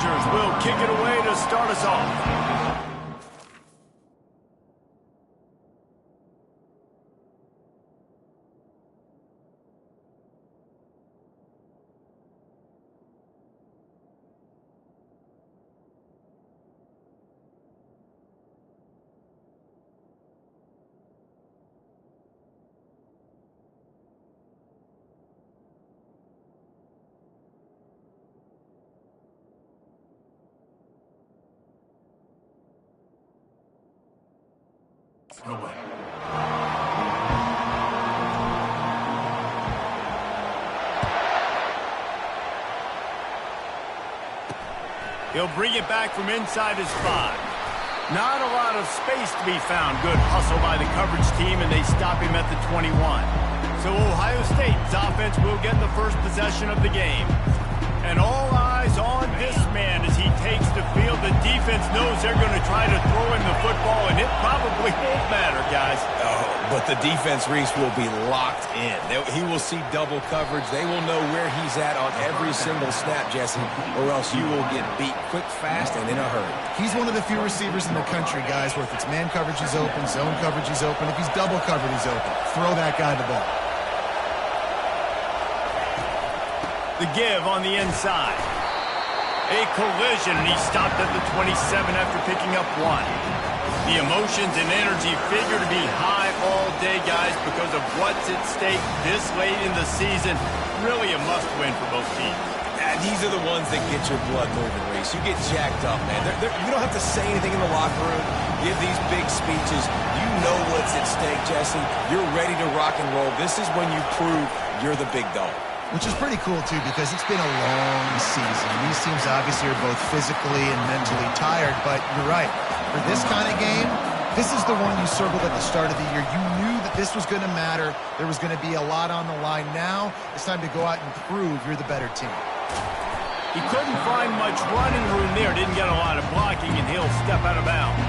Badgers will kick it away to start us off. No way. He'll bring it back from inside his 5. Not a lot of space to be found. Good hustle by the coverage team, and they stop him at the 21. So Ohio State's offense will get the first possession of the game. And all eyes on this man as he takes the field. The defense knows they're going to try to throw him the football, and it probably won't matter, guys. Oh, but the defense, Reese, will be locked in. He will see double coverage. They will know where he's at on every single snap, Jesse, or else you will get beat quick, fast, and in a hurry. He's one of the few receivers in the country, guys, where if it's man coverage, he's open, zone coverage, he's open. If he's double covered, he's open. Throw that guy the ball. The give on the inside. A collision, and he stopped at the 27 after picking up 1. The emotions and energy figure to be high all day, guys, because of what's at stake this late in the season. Really a must-win for both teams. These are the ones that get your blood moving, Reese. You get jacked up, man. You don't have to say anything in the locker room, give these big speeches. You know what's at stake, Jesse. You're ready to rock and roll. This is when you prove you're the big dog. Which is pretty cool, too, because it's been a long season. These teams obviously are both physically and mentally tired, but you're right. For this kind of game, this is the one you circled at the start of the year. You knew that this was going to matter. There was going to be a lot on the line. Now it's time to go out and prove you're the better team. He couldn't find much running room there. Didn't get a lot of blocking, and he'll step out of bounds.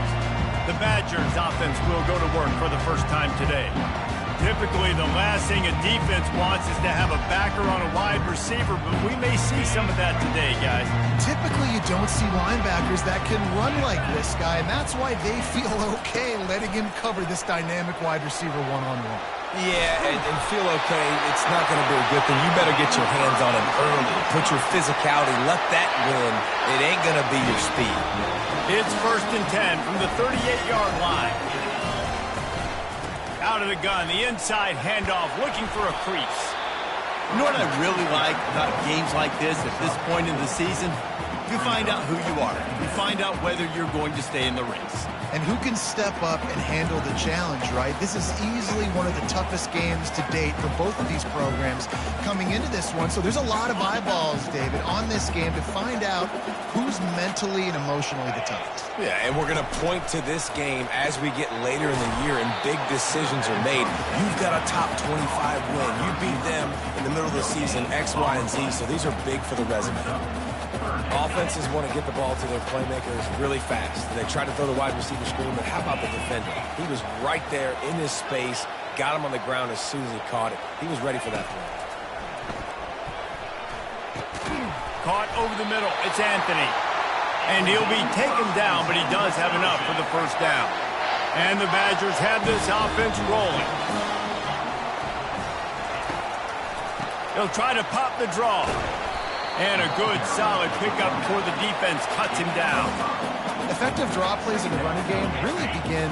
The Badgers offense will go to work for the first time today. Typically, the last thing a defense wants is to have a backer on a wide receiver, but we may see some of that today, guys. Typically, you don't see linebackers that can run like this guy, and that's why they feel okay letting him cover this dynamic wide receiver one-on-one. Yeah, and feel okay. It's not going to be a good thing. You better get your hands on him early. Put your physicality. Let that win. It ain't going to be your speed. It's 1st and 10 from the 38-yard line. Out of the gun, the inside handoff, looking for a crease. You know what I really like about games like this at this point in the season? You find out who you are. You find out whether you're going to stay in the race. And who can step up and handle the challenge, right? This is easily one of the toughest games to date for both of these programs coming into this one. So there's a lot of eyeballs, David, on this game to find out who's mentally and emotionally the toughest. Yeah, and we're going to point to this game as we get later in the year and big decisions are made. You've got a top 25 win. You beat them in the middle of the season, X, Y, and Z, so these are big for the resume. Offenses want to get the ball to their playmakers really fast. They try to throw the wide receiver screen, but how about the defender? He was right there in his space, got him on the ground as soon as he caught it. He was ready for that play. Caught over the middle. It's Anthony. And he'll be taken down, but he does have enough for the first down. And the Badgers have this offense rolling. He'll try to pop the draw. And a good, solid pickup before the defense cuts him down. Effective draw plays in the running game really begin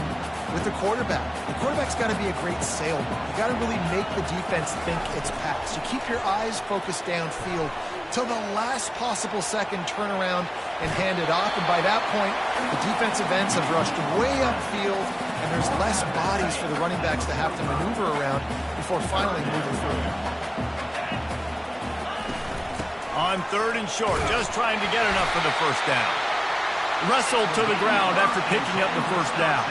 with the quarterback. The quarterback's got to be a great salesman. You got to really make the defense think it's pass. You keep your eyes focused downfield till the last possible second, turn around and hand it off. And by that point, the defensive ends have rushed way upfield, and there's less bodies for the running backs to have to maneuver around before finally moving through. On 3rd and short, just trying to get enough for the first down. Wrestled to the ground after picking up the first down.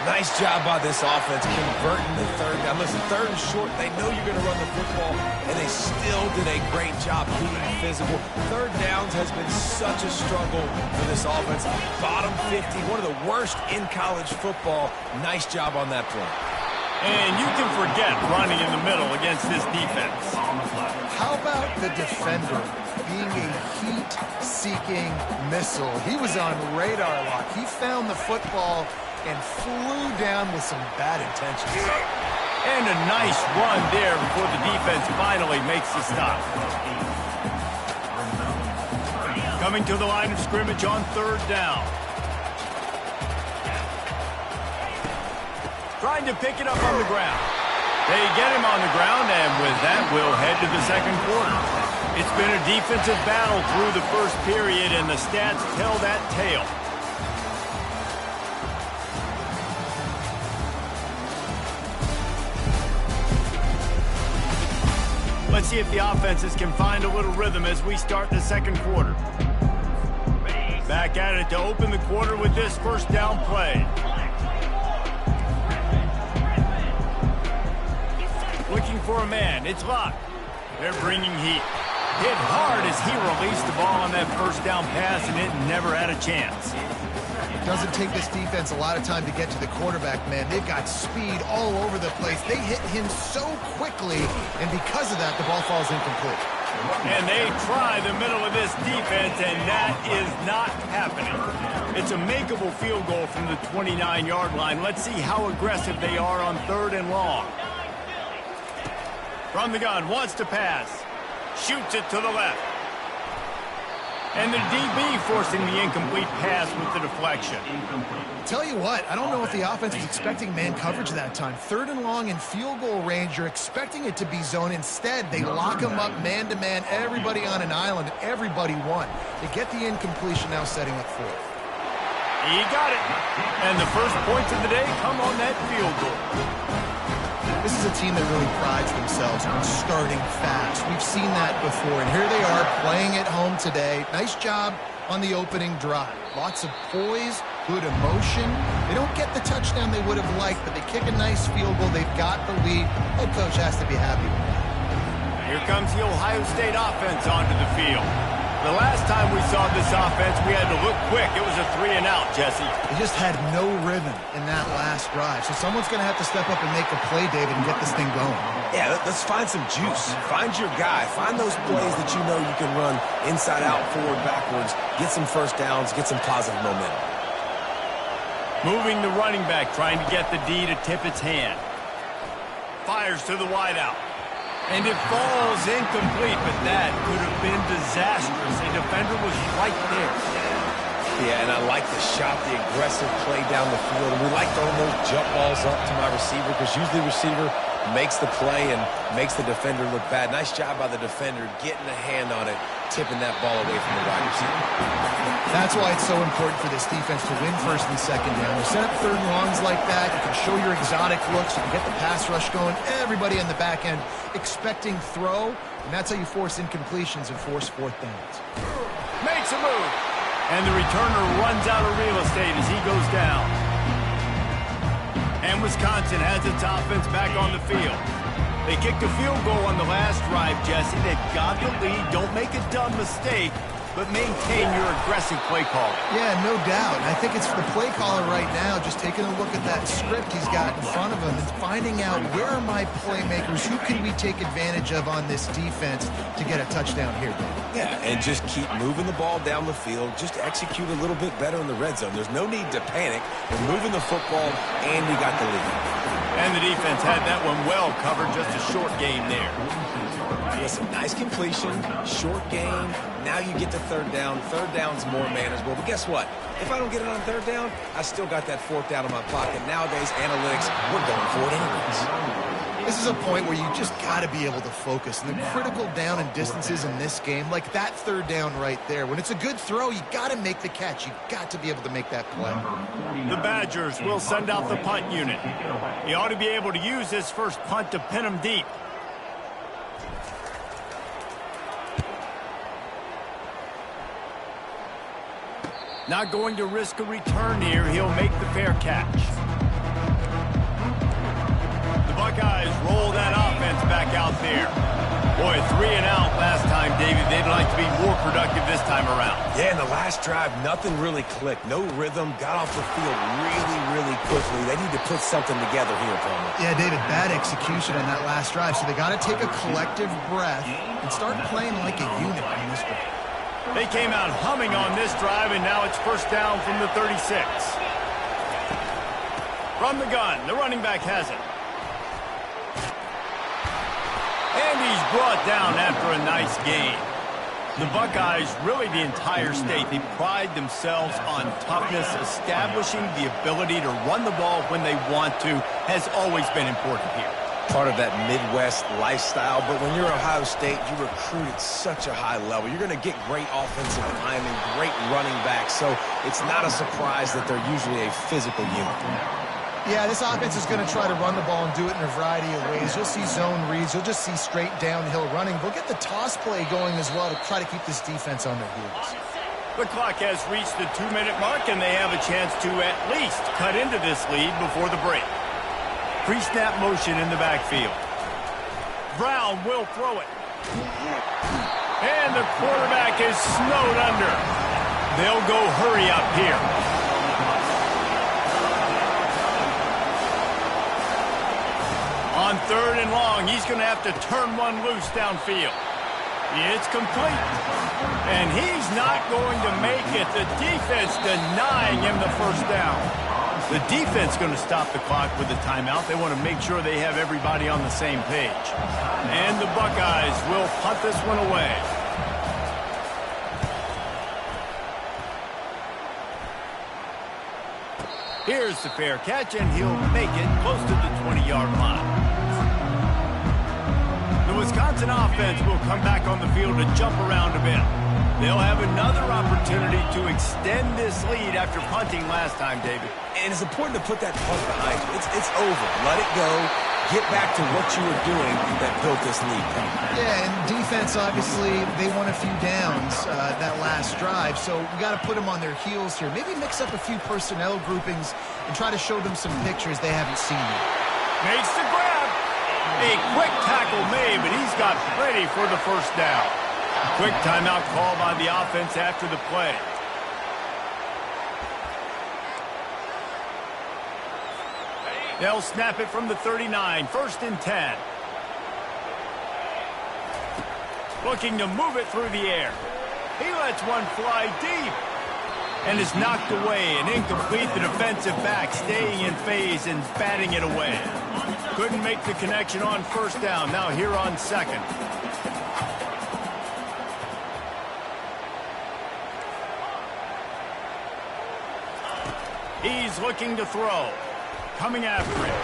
Nice job by this offense converting the 3rd down. Listen, 3rd and short, they know you're going to run the football, and they still did a great job being physical. 3rd downs has been such a struggle for this offense. Bottom 50, one of the worst in college football. Nice job on that play. And you can forget running in the middle against this defense. How about the defender being a heat-seeking missile? He was on radar lock. He found the football and flew down with some bad intentions. And a nice run there before the defense finally makes the stop. Coming to the line of scrimmage on 3rd down. Trying to pick it up on the ground. They get him on the ground, and with that, we'll head to the 2nd quarter. It's been a defensive battle through the 1st period, and the stats tell that tale. Let's see if the offenses can find a little rhythm as we start the 2nd quarter. Back at it to open the quarter with this 1st down play. Looking for a man. It's locked. They're bringing heat. Hit hard as he released the ball on that 1st down pass, and it never had a chance. It doesn't take this defense a lot of time to get to the quarterback, man. They've got speed all over the place. They hit him so quickly, and because of that, the ball falls incomplete. And they try the middle of this defense, and that is not happening. It's a makeable field goal from the 29-yard line. Let's see how aggressive they are on 3rd and long. From the gun, wants to pass. Shoots it to the left. And the DB forcing the incomplete pass with the deflection. Tell you what, I don't know if the offense was expecting man coverage that time. 3rd and long in field goal range, you're expecting it to be zone. Instead, they lock them up man-to-man, everybody on an island, everybody won. They get the incompletion, now setting up 4th. He got it. And the first points of the day come on that field goal. This is a team that really prides themselves on starting fast. We've seen that before, and here they are playing at home today. Nice job on the opening drive. Lots of poise, good emotion. They don't get the touchdown they would have liked, but they kick a nice field goal. They've got the lead. Head coach has to be happy with that. Here comes the Ohio State offense onto the field. The last time we saw this offense, we had to look quick. It was a 3-and-out, Jesse. They just had no rhythm in that last drive. So someone's going to have to step up and make a play, David, and get this thing going. Yeah, let's find some juice. Find your guy. Find those plays that you know you can run inside out, forward, backwards. Get some 1st downs. Get some positive momentum. Moving the running back, trying to get the D to tip its hand. Fires to the wideout. And it falls incomplete, but that could have been disastrous. A defender was right there. Yeah, and I like the shot, the aggressive play down the field. And we like throwing those jump balls up to my receiver because usually the receiver makes the play and makes the defender look bad. Nice job by the defender getting a hand on it, tipping that ball away from the wide receiver. That's why it's so important for this defense to win 1st and 2nd down. You set up 3rd and longs like that. You can show your exotic looks. You can get the pass rush going. Everybody on the back end expecting throw, and that's how you force incompletions and force 4th downs. Makes a move. And the returner runs out of real estate as he goes down. And Wisconsin has its offense back on the field. They kicked a field goal on the last drive, Jesse. They've got the lead. Don't make a dumb mistake, but maintain your aggressive play call. Yeah, no doubt. And I think it's the play caller right now just taking a look at that script he's got in front of him and finding out where are my playmakers, who can we take advantage of on this defense to get a touchdown here, David? Yeah, and just keep moving the ball down the field. Just execute a little bit better in the red zone. There's no need to panic. We're moving the football, and we got the lead. And the defense had that one well covered, just a short game there. Listen, nice completion, short game. Now you get to 3rd down. 3rd down's more manageable. But guess what? If I don't get it on 3rd down, I still got that 4th down in my pocket. Nowadays, analytics, we're going for it anyways. This is a point where you just got to be able to focus. And the critical down and distances in this game, like that 3rd down right there, when it's a good throw, you got to make the catch. You got to be able to make that play. The Badgers will send out the punt unit. He ought to be able to use this first punt to pin him deep. Not going to risk a return here. He'll make the fair catch. The Buckeyes roll that offense back out there. Boy, 3 and out last time, David. They'd like to be more productive this time around. Yeah, in the last drive, nothing really clicked. No rhythm, got off the field really quickly. They need to put something together here, Palmer. Yeah, David, bad execution on that last drive, so they got to take a collective breath and start playing like a unit on this drive. They came out humming on this drive, and now it's first down from the 36. From the gun, the running back has it. And he's brought down after a nice gain. The Buckeyes, really the entire state, they pride themselves on toughness. Establishing the ability to run the ball when they want to has always been important here. Part of that Midwest lifestyle, but when you're Ohio State, you recruit at such a high level. You're going to get great offensive linemen, great running backs, so it's not a surprise that they're usually a physical unit. Yeah, this offense is going to try to run the ball and do it in a variety of ways. You'll see zone reads. You'll just see straight downhill running. They'll get the toss play going as well to try to keep this defense on their heels. The clock has reached the 2-minute mark, and they have a chance to at least cut into this lead before the break. Pre-snap motion in the backfield. Brown will throw it. And the quarterback is snowed under. They'll go hurry up here. On 3rd and long, he's going to have to turn one loose downfield. It's complete. And he's not going to make it. The defense denying him the first down. The defense going to stop the clock with a timeout. They want to make sure they have everybody on the same page. And the Buckeyes will punt this one away. Here's the fair catch, and he'll make it close to the 20-yard line. The Wisconsin offense will come back on the field to jump around a bit. They'll have another opportunity to extend this lead after punting last time, David. And it's important to put that punt behind you. It's over. Let it go. Get back to what you were doing that built this lead. Yeah, and defense, obviously, they won a few downs that last drive, so we got to put them on their heels here. Maybe mix up a few personnel groupings and try to show them some pictures they haven't seen yet. Makes the grab. A quick tackle made, but he's got plenty for the first down. Quick timeout call by the offense after the play. They'll snap it from the 39, 1st and 10. Looking to move it through the air. He lets one fly deep. And is knocked away and incomplete. The defensive back staying in phase and batting it away. Couldn't make the connection on first down. Now here on 2nd. He's looking to throw. Coming after him.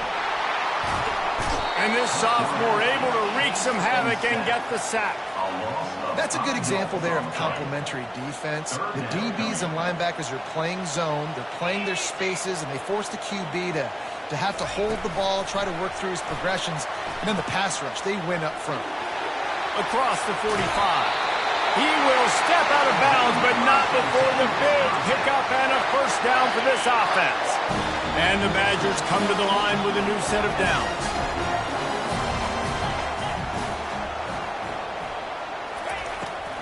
And this sophomore able to wreak some havoc and get the sack. That's a good example there of complementary defense. The DBs and linebackers are playing zone. They're playing their spaces, and they force the QB to have to hold the ball, try to work through his progressions. And then the pass rush, they win up front. Across the 45. He will step out of bounds, but not before the big pickup and a first down for this offense. And the Badgers come to the line with a new set of downs.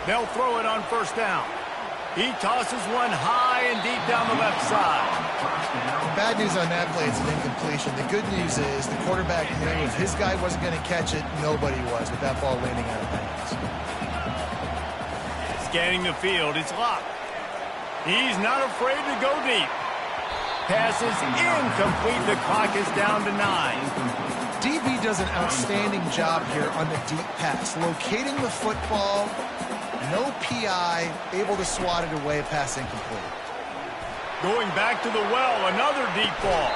They'll throw it on first down. He tosses one high and deep down the left side. The bad news on that play, it's an incompletion. The good news is the quarterback knew if his guy wasn't going to catch it, nobody was with that ball landing out of bounds. Scanning the field, it's locked. He's not afraid to go deep. Pass is incomplete. The clock is down to 9. DB does an outstanding job here on the deep pass, locating the football. No PI, able to swat it away, pass incomplete. Going back to the well, another deep ball.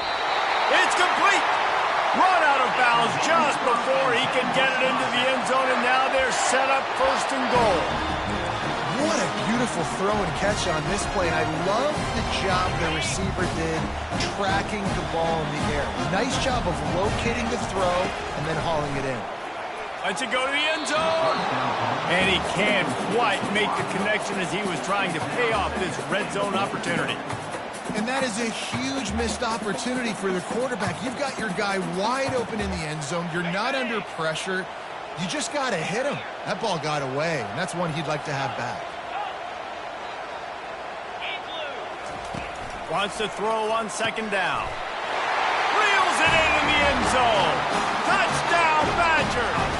It's complete. Run out of bounds just before he can get it into the end zone, and now they're set up 1st and goal. What a beautiful throw and catch on this play. And I love the job the receiver did tracking the ball in the air. Nice job of locating the throw and then hauling it in. Lets it go to the end zone. And he can't quite make the connection as he was trying to pay off this red zone opportunity. And that is a huge missed opportunity for the quarterback. You've got your guy wide open in the end zone. You're not under pressure. You just got to hit him. That ball got away, and that's one he'd like to have back. Wants to throw on second down. Reels it in the end zone. Touchdown, Badgers.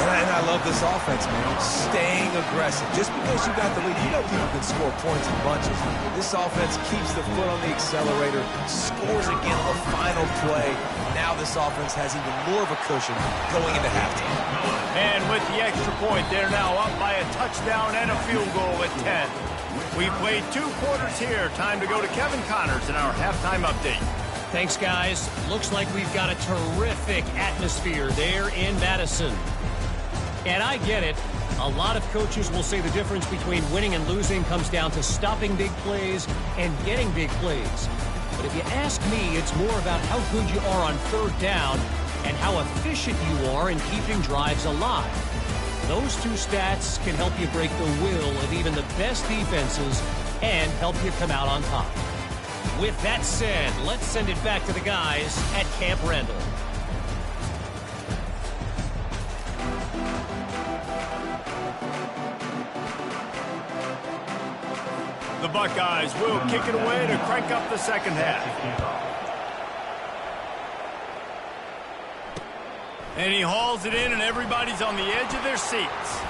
And I love this offense, man. Staying aggressive. Just because you got the lead, you know people can score points in bunches. This offense keeps the foot on the accelerator, scores again on the final play. Now this offense has even more of a cushion going into halftime. And with the extra point, they're now up by a touchdown and a field goal at 10. We played 2 quarters here. Time to go to Kevin Connors in our halftime update. Thanks, guys. Looks like we've got a terrific atmosphere there in Madison. And I get it. A lot of coaches will say the difference between winning and losing comes down to stopping big plays and getting big plays. But if you ask me, it's more about how good you are on third down and how efficient you are in keeping drives alive. Those 2 stats can help you break the will of even the best defenses and help you come out on top. With that said, let's send it back to the guys at Camp Randall. The Buckeyes will kick it away to crank up the second half. And he hauls it in, and everybody's on the edge of their seats.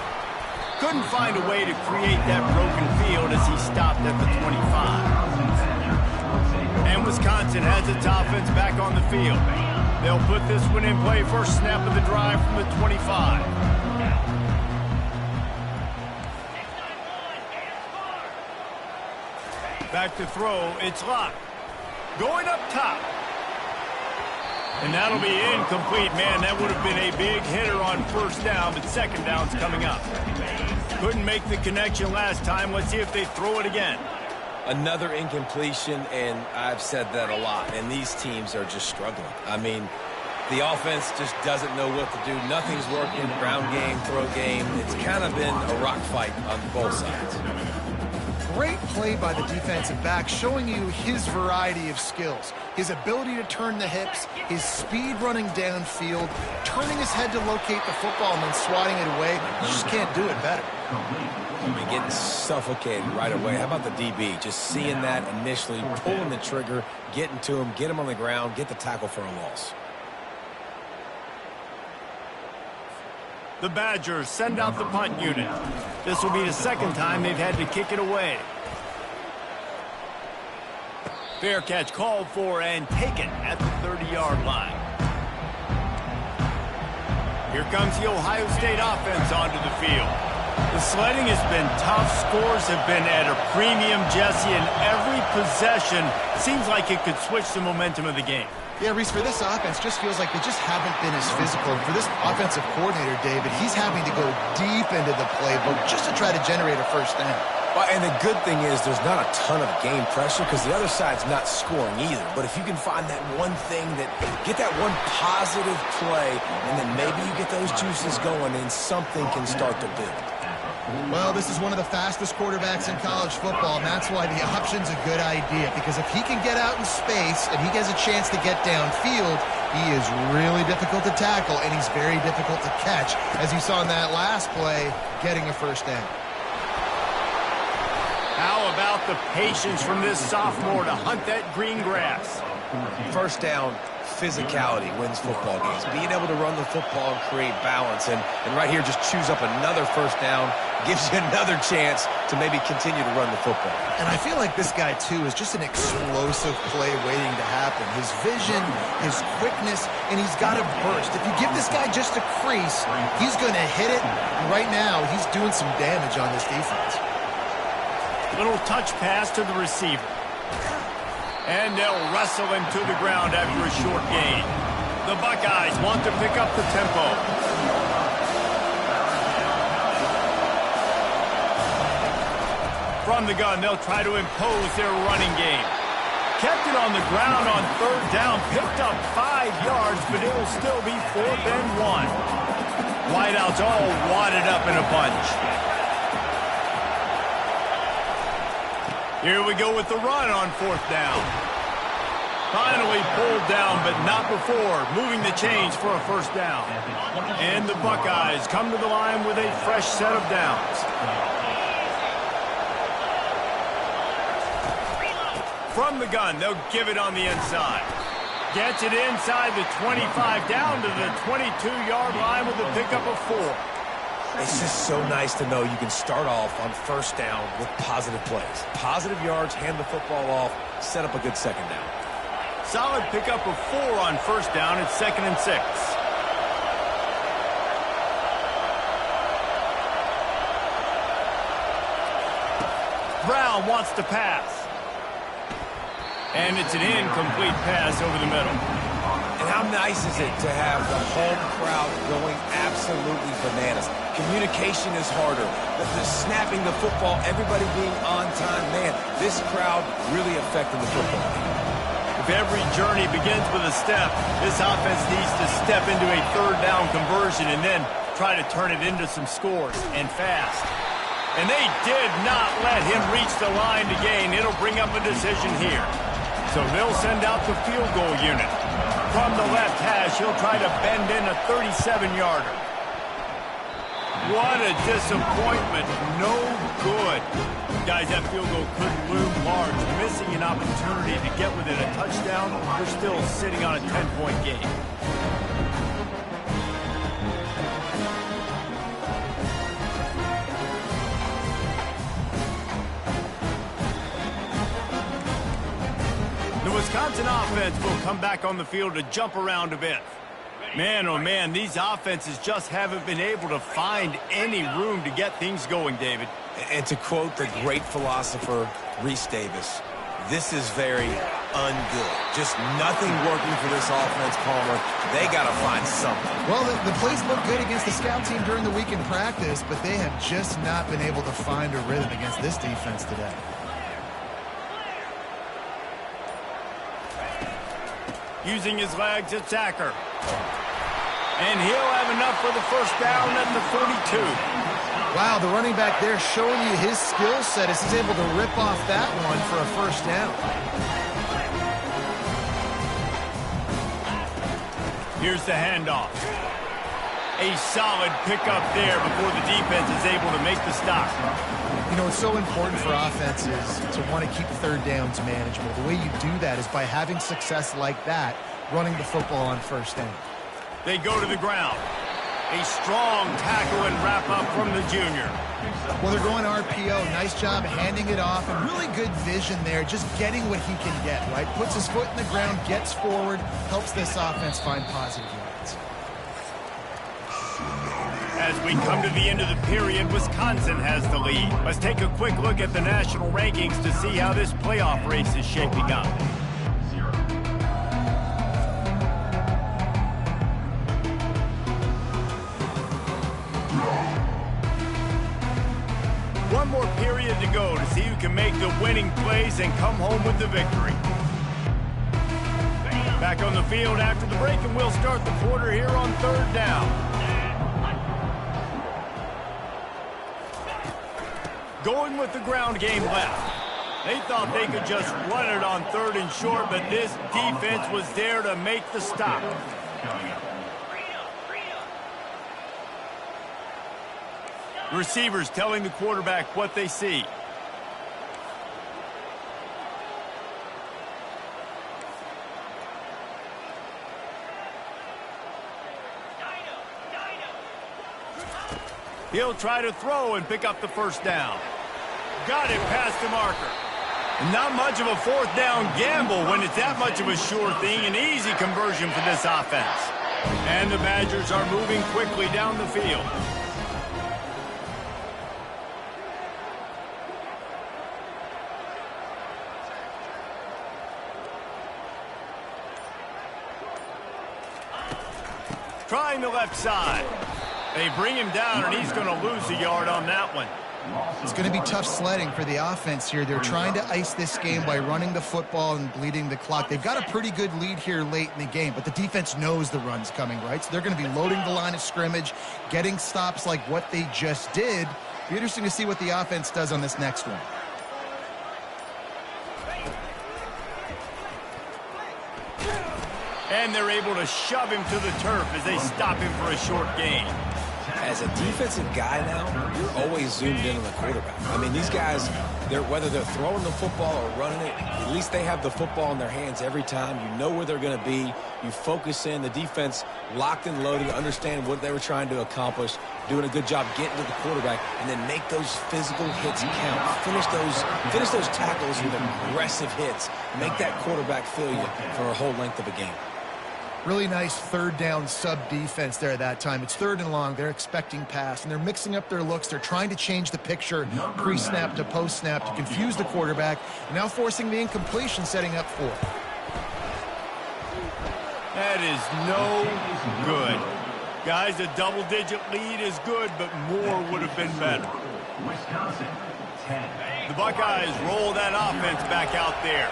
Couldn't find a way to create that broken field as he stopped at the 25. And Wisconsin has its offense back on the field. They'll put this one in play first snap of the drive from the 25. Back to throw, it's Locke. Going up top. And that'll be incomplete. Man, that would have been a big hitter on first down, but second down's coming up. Couldn't make the connection last time. Let's see if they throw it again. Another incompletion, and I've said that a lot, and these teams are just struggling. I mean, the offense just doesn't know what to do. Nothing's working. Ground game, throw game. It's kind of been a rock fight on both sides. Great play by the defensive back, showing you his variety of skills. His ability to turn the hips, his speed running downfield, turning his head to locate the football and then swatting it away. You just can't do it better. I mean, getting suffocated right away. How about the DB? Just seeing that initially, pulling the trigger, getting to him, get him on the ground, get the tackle for a loss. The Badgers send out the punt unit. This will be the second time they've had to kick it away. Fair catch called for and taken at the 30-yard line. Here comes the Ohio State offense onto the field. The sledding has been tough. Scores have been at a premium, Jesse, and every possession seems like it could switch the momentum of the game. Yeah, Reese, for this offense, just feels like they just haven't been as physical. For this offensive coordinator, David, he's having to go deep into the playbook just to try to generate a first down. Well, and the good thing is there's not a ton of game pressure because the other side's not scoring either. But if you can find that one thing get that one positive play, and then maybe you get those juices going and something can start to build. Well, this is one of the fastest quarterbacks in college football, and that's why the option's a good idea, because if he can get out in space and he has a chance to get downfield, he is really difficult to tackle, and he's very difficult to catch, as you saw in that last play, getting a first down. How about the patience from this sophomore to hunt that green grass? First down, physicality wins football games. Being able to run the football and create balance, and right here just choose up another first down, gives you another chance to maybe continue to run the football. And I feel like this guy, too, is just an explosive play waiting to happen. His vision, his quickness, and he's got a burst. If you give this guy just a crease, he's going to hit it. And right now, he's doing some damage on this defense. Little touch pass to the receiver. And they'll wrestle him to the ground after a short gain. The Buckeyes want to pick up the tempo. From the gun, they'll try to impose their running game. Kept it on the ground on third down, picked up 5 yards, but it will still be 4th and 1. Wideouts all wadded up in a bunch. Here we go with the run on 4th down. Finally pulled down, but not before moving the chains for a first down. And the Buckeyes come to the line with a fresh set of downs. From the gun, they'll give it on the inside. Gets it inside the 25, down to the 22-yard line with a pickup of 4. It's just so nice to know you can start off on first down with positive plays. Positive yards, hand the football off, set up a good second down. Solid pickup of 4 on first down at 2nd and 6. Brown wants to pass. And it's an incomplete pass over the middle. And how nice is it to have the home crowd going absolutely bananas? Communication is harder. The snapping the football, everybody being on time. Man, this crowd really affecting the football game. If every journey begins with a step, this offense needs to step into a third down conversion and then try to turn it into some scores, and fast. And they did not let him reach the line to gain. It'll bring up a decision here. So they'll send out the field goal unit. From the left hash, he'll try to bend in a 37-yarder. What a disappointment. No good. Guys, that field goal could loom large. Missing an opportunity to get within a touchdown. We're still sitting on a 10-point game. The Wisconsin offense will come back on the field to jump around a bit. Man, oh man, these offenses just haven't been able to find any room to get things going, David. And to quote the great philosopher, Reese Davis, this is very ungood. Just nothing working for this offense, Palmer. They got to find something. Well, the plays look good against the scout team during the week in practice, but they have just not been able to find a rhythm against this defense today. Using his legs, it's Acker. And he'll have enough for the first down at the 42. Wow, the running back there showing you his skill set as he's able to rip off that one for a first down. Here's the handoff. A solid pickup there before the defense is able to make the stop. You know, it's so important for offenses to want to keep third downs manageable. The way you do that is by having success like that, running the football on first down. They go to the ground. A strong tackle and wrap-up from the junior. Well, they're going RPO. Nice job handing it off, and really good vision there, just getting what he can get, right? Puts his foot in the ground, gets forward, helps this offense find positive yards. As we come to the end of the period, Wisconsin has the lead. Let's take a quick look at the national rankings to see how this playoff race is shaping up. One more period to go to see who can make the winning plays and come home with the victory. Back on the field after the break, and we'll start the quarter here on third down. Going with the ground game left. They thought they could just run it on third and short, but this defense was there to make the stop. Receivers telling the quarterback what they see. He'll try to throw and pick up the first down. Got it past the marker. Not much of a fourth down gamble when it's that much of a sure thing. An easy conversion for this offense. And the Badgers are moving quickly down the field. Trying the left side. They bring him down, and he's going to lose a yard on that one. It's going to be tough sledding for the offense here. They're trying to ice this game by running the football and bleeding the clock. They've got a pretty good lead here late in the game, but the defense knows the run's coming, right? So they're going to be loading the line of scrimmage, getting stops like what they just did. Be interesting to see what the offense does on this next one. And they're able to shove him to the turf as they stop him for a short gain. As a defensive guy now, you're always zoomed in on the quarterback. I mean, these guys, whether they're throwing the football or running it, at least they have the football in their hands every time. You know where they're going to be. You focus in. The defense locked and loaded, understand what they were trying to accomplish, doing a good job getting to the quarterback, and then make those physical hits count. Finish those tackles with aggressive hits. Make that quarterback feel you for a whole length of a game. Really nice third down sub defense there that time. It's third and long. They're expecting pass, and they're mixing up their looks. They're trying to change the picture pre-snap to post-snap to confuse the quarterback, and now forcing the incompletion, setting up for it. That is no good. Guys, a double-digit lead is good, but more would have been better. The Buckeyes roll that offense back out there.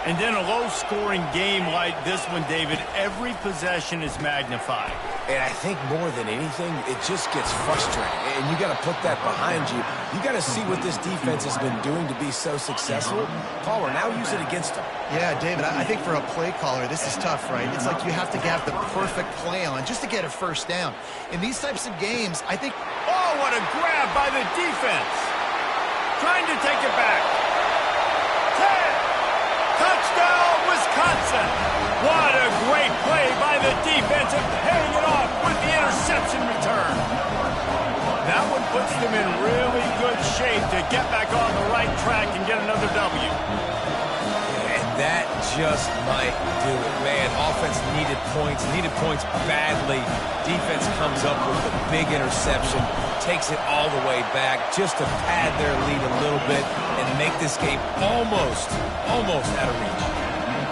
And then a low-scoring game like this one, David, every possession is magnified. And I think more than anything, it just gets frustrating. And you got to put that behind you. You got to see what this defense has been doing to be so successful. Caller, now use it against them. Yeah, David, I think for a play caller, this is tough, right? It's like you have to have the perfect play on just to get a first down. In these types of games, I think... Oh, what a grab by the defense. Trying to take it back. 10. Touchdown, Wisconsin. What a great play by the defense and paying it off with the interception return. That one puts them in really good shape to get back on the right track and get another W. And that just might do it, man. Offense needed points badly. Defense comes up with a big interception, takes it all the way back just to pad their lead a little bit and make this game almost out of reach.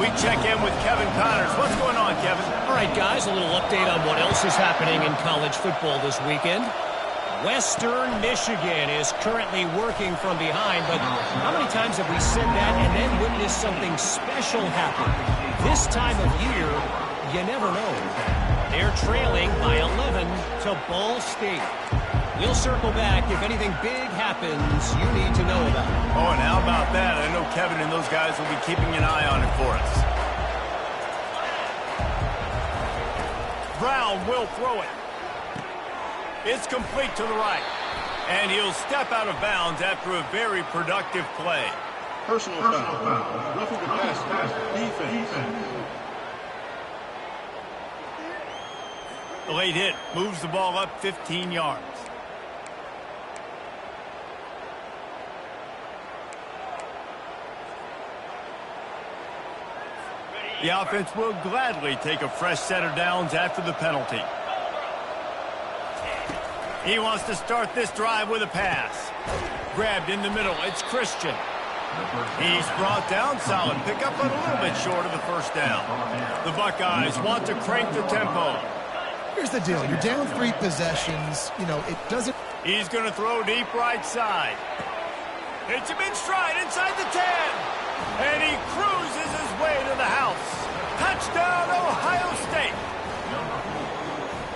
We check in with Kevin Connors. What's going on, Kevin? All right, guys, a little update on what else is happening in college football this weekend. Western Michigan is currently working from behind, but how many times have we said that and then witnessed something special happen? This time of year, you never know. They're trailing by 11 to Ball State. We'll circle back if anything big happens you need to know about. Oh, and how about that? I know Kevin and those guys will be keeping an eye on it for us. Brown will throw it. It's complete to the right. And he'll step out of bounds after a very productive play. Personal foul. Roughing the pass. Defense. The late hit moves the ball up 15 yards. The offense will gladly take a fresh set of downs after the penalty. He wants to start this drive with a pass. Grabbed in the middle. It's Christian. He's brought down solid. Pick up a little bit short of the first down. The Buckeyes want to crank the tempo. Here's the deal. You're down 3 possessions. You know, it doesn't... He's going to throw deep right side. Hits him in stride inside the 10. And he cruises his way to the house. Touchdown, Ohio State.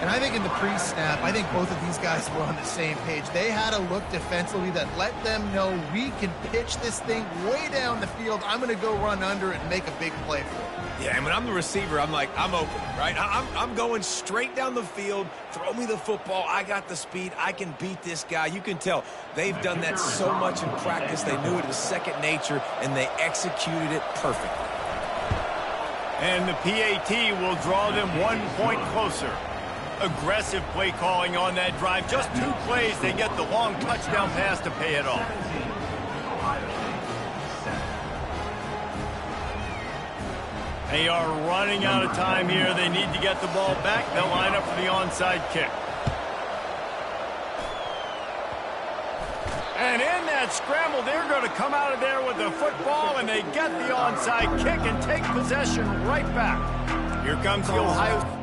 And I think in the pre-snap, I think both of these guys were on the same page. They had a look defensively that let them know we can pitch this thing way down the field. I'm going to go run under it and make a big play for it. Yeah, and when I'm the receiver, I'm like, I'm open, right? I'm going straight down the field. Throw me the football. I got the speed. I can beat this guy. You can tell they've done that so much in practice. They knew it was second nature, and they executed it perfectly. And the PAT will draw them 1 point closer. Aggressive play calling on that drive. Just 2 plays, they get the long touchdown pass to pay it off. They are running out of time here. They need to get the ball back. They'll line up for the onside kick. And in that scramble, they're going to come out of there with the football, and they get the onside kick and take possession right back. Here comes the Ohio...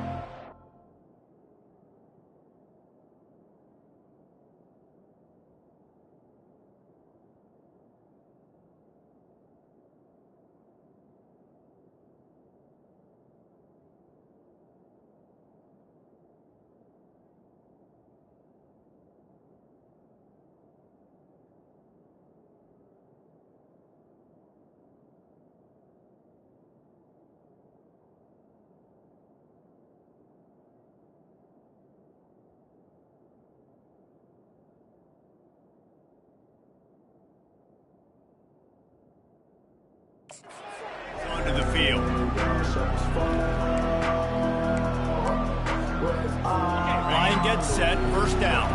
Onto the field. Line gets set, first down.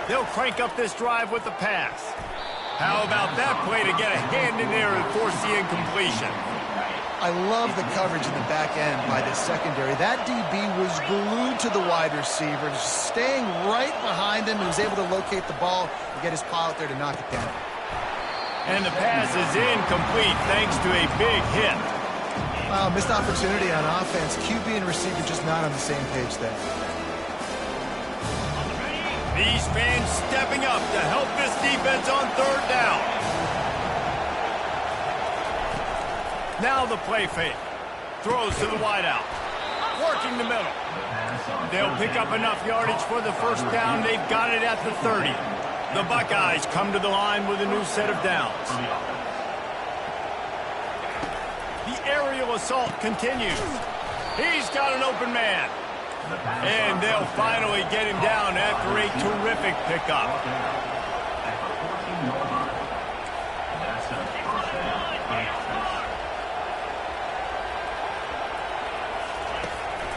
They'll crank up this drive with the pass. How about that play to get a hand in there and force the incompletion? I love the coverage in the back end by this secondary. That DB was glued to the wide receiver, just staying right behind him. He was able to locate the ball and get his paw out there to knock it down. And the pass is incomplete thanks to a big hit. Wow, missed opportunity on offense. QB and receiver just not on the same page there. These fans stepping up to help this defense on third down. Now the play fake. Throws to the wideout. Working the middle. They'll pick up enough yardage for the first down. They've got it at the 30. The Buckeyes come to the line with a new set of downs. The aerial assault continues. He's got an open man. And they'll finally get him down after a terrific pickup.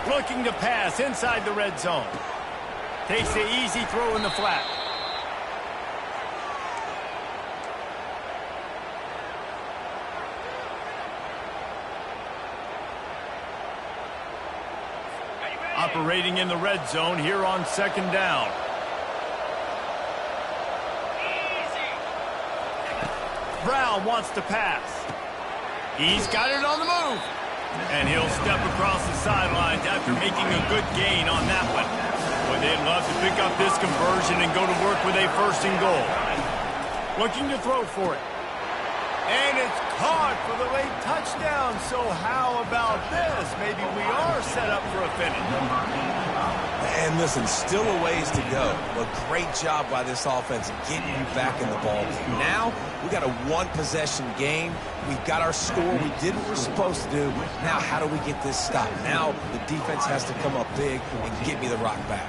Looking to pass inside the red zone. Takes the easy throw in the flat. Operating in the red zone here on second down. Brown wants to pass. He's got it on the move. And he'll step across the sidelines after making a good gain on that one. Boy, they'd love to pick up this conversion and go to work with a first and goal. Looking to throw for it. And it's caught for the late touchdown. So how about this? Maybe we are set up for a finish. And listen, still a ways to go. A great job by this offense getting you back in the ball game. Now, we got a one-possession game. We've got our score. We did what we're supposed to do. Now, how do we get this stopped? Now, the defense has to come up big and get me the rock back.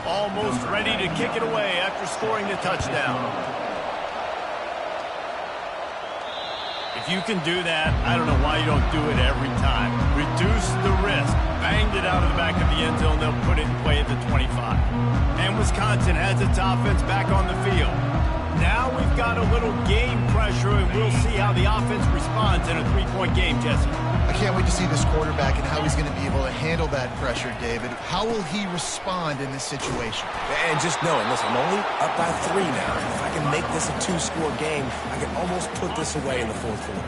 Almost ready to kick it away after scoring the touchdown. If you can do that, I don't know why you don't do it every time. Reduce the risk. Banged it out of the back of the end zone. They'll put it in play at the 25. And Wisconsin has its offense back on the field. Now we've got a little game pressure, and we'll see how the offense responds in a three-point game, Jesse. I can't wait to see this quarterback and how he's going to be able to handle that pressure, David. How will he respond in this situation? And just knowing, listen, I'm only up by 3 now. If I can make this a 2-score game, I can almost put this away in the fourth quarter.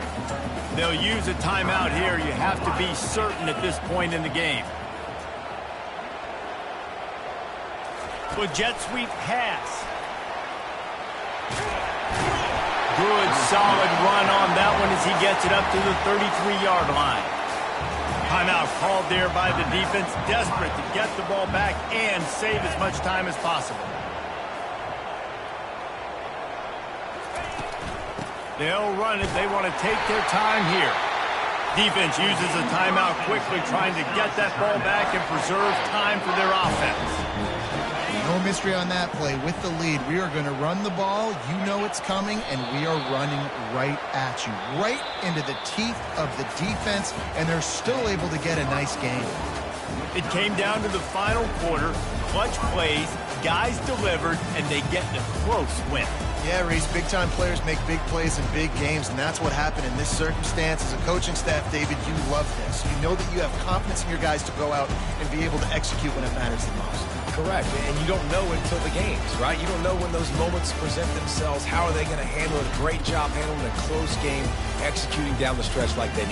They'll use a timeout here. You have to be certain at this point in the game. With jet sweep pass. Good, solid run on that one as he gets it up to the 33-yard line. Timeout called there by the defense, desperate to get the ball back and save as much time as possible. They'll run it. They want to take their time here. Defense uses a timeout quickly, trying to get that ball back and preserve time for their offense. No mystery on that play. With the lead, we are going to run the ball. You know it's coming, and we are running right at you, right into the teeth of the defense, and they're still able to get a nice game. It came down to the final quarter. Clutch plays, guys delivered, and they get a close win. Yeah, Reese, big-time players make big plays in big games, and that's what happened in this circumstance. As a coaching staff, David, you love this. You know that you have confidence in your guys to go out and be able to execute when it matters the most. Correct, and you don't know until the games, right? You don't know when those moments present themselves. How are they going to handle it? Great job handling a close game, executing down the stretch like they need.